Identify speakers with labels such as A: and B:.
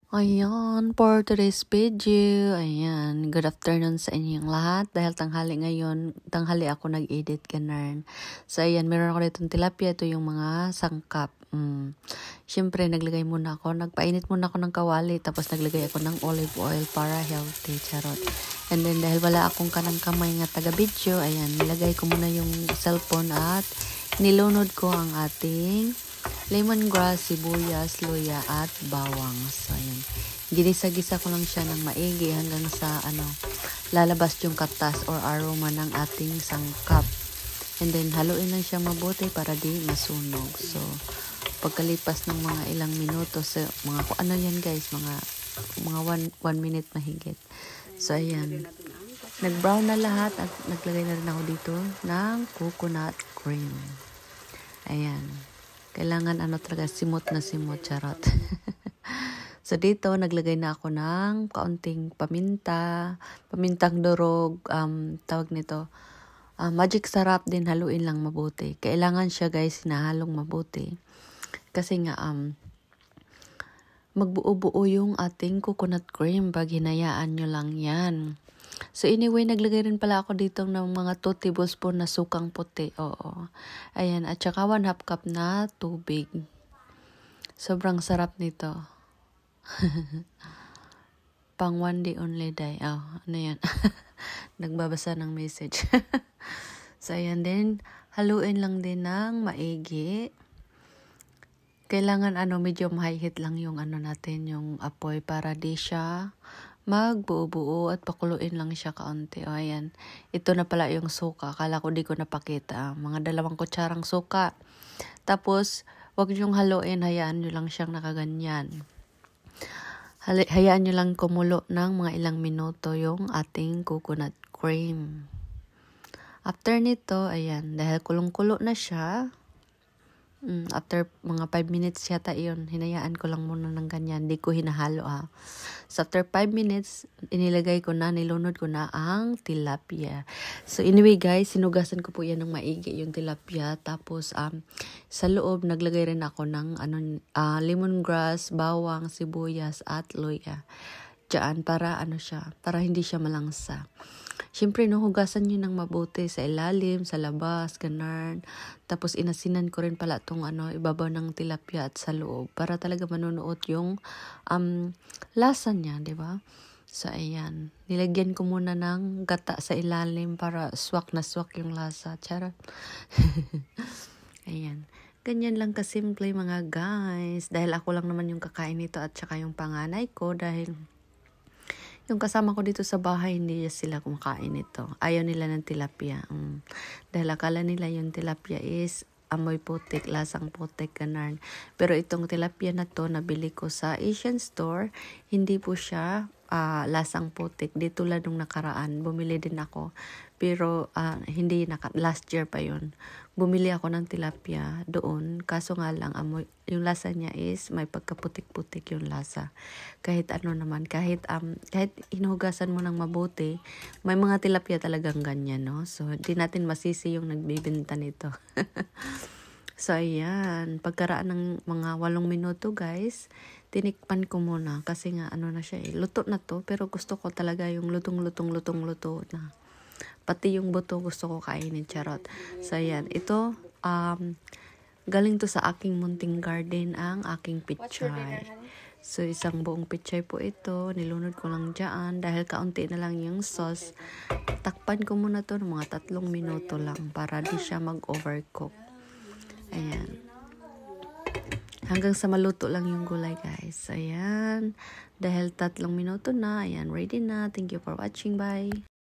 A: Ayan, for today's video, ayan, good afternoon sa inyong lahat. Dahil tanghali ako nag-edit ganun. So ayan, meron ako ditong tilapia, ito yung mga sangkap. Siyempre, nagpainit muna ako ng kawali, tapos naglagay ako ng olive oil para healthy, charot. And then, dahil wala akong kanang kamay nga taga-video, ayan, nilagay ko muna yung cellphone at nilunod ko ang ating lemongrass, sibuyas, luya, at bawang. So, ayan. Ginisa-gisa ko lang siya ng maigi hanggang sa, lalabas yung katas or aroma ng ating sangkap. And then, haluin lang siya mabuti para di masunog. So, pagkalipas ng mga ilang minuto, so, yan guys, mga 1 minute mahigit. So, ayan. Nag-brown na lahat at naglagay na rin ako dito ng coconut cream. Ayan. Kailangan talaga simot na simot, charot. So dito naglagay na ako ng kaunting pamintang durog, tawag nito. Magic sarap din, haluin lang mabuti. Kailangan siya guys hinahalong mabuti. Kasi nga magbuo-buo yung ating coconut cream pag hinayaan nyo lang yan. So anyway, naglagay rin pala ako dito ng mga 2 tablespoon na sukang puti. Oo. Ayan, at saka 1/2 cup na tubig. Sobrang sarap nito. Pang one day only day. Oh, ano yan? Nagbabasa ng message. So ayan din, haluin lang din ng maigi. Kailangan medyo high heat lang yung natin, yung apoy para di siya magbuo-buo at pakuluin lang siya kaunti. O ayan, ito na pala yung suka. Akala ko di ko napakita. Mga 2 kutsarang suka. Tapos, wag niyong haluin. Hayaan niyo lang siyang nakaganyan. Hayaan niyo lang kumulo ng mga ilang minuto yung ating coconut cream. After nito, ayan, dahil kulong-kulo na siya, after mga 5 minutes yata yun, hinayaan ko lang muna ng ganyan, di ko hinahalo So after 5 minutes, nilunod ko na ang tilapia. So anyway guys, sinugasan ko po yan ng maigi yung tilapia. Tapos sa loob, naglagay rin ako ng lemongrass, bawang, sibuyas, at luya. Diyan, para para hindi siya malangsa. Siyempre, hugasan nyo ng mabuti sa ilalim, sa labas, ganun. Tapos, inasinan ko rin pala itong ibabaw ng tilapia at sa loob para talaga manunuot yung lasa niya, di ba? So, ayan. Nilagyan ko muna ng gata sa ilalim para swak na swak yung lasa. Charot. Ayan. Ganyan lang kasimple mga guys. Dahil ako lang naman yung kakain nito at saka yung panganay ko dahil yung kasama ko dito sa bahay, hindi sila kumakain ito. Ayaw nila ng tilapia. Dahil akala nila yung tilapia is amoy putik, lasang putik, ganun. Pero itong tilapia na to, nabili ko sa Asian store, hindi po siya lasang putik. Di tulad nung nakaraan, bumili din ako. Pero last year pa yun. Bumili ako ng tilapia doon. Kaso nga lang, yung lasa niya is may pagkaputik-putik yung lasa. Kahit kahit hinugasan mo ng mabuti, may mga tilapia talagang ganyan, no? So, di natin masisi yung nagbibenta nito. So, ayan. Pagkaraan ng mga 8 minuto, guys, tinikpan ko muna. Kasi nga, na siya luto na to. Pero gusto ko talaga yung lutong-lutong na. Pati yung buto gusto ko kainin, charot. So, ayan. Ito, galing to sa aking munting garden ang aking pichay. So, isang buong pichay po ito. Nilunod ko lang dyan. Dahil kaunti na lang yung sauce. Takpan ko muna to ng mga 3 minuto lang para di siya mag-overcook. Ayan. Hanggang sa maluto lang yung gulay, guys. Ayan. Dahil 3 minuto na. Ayan, ready na. Thank you for watching. Bye.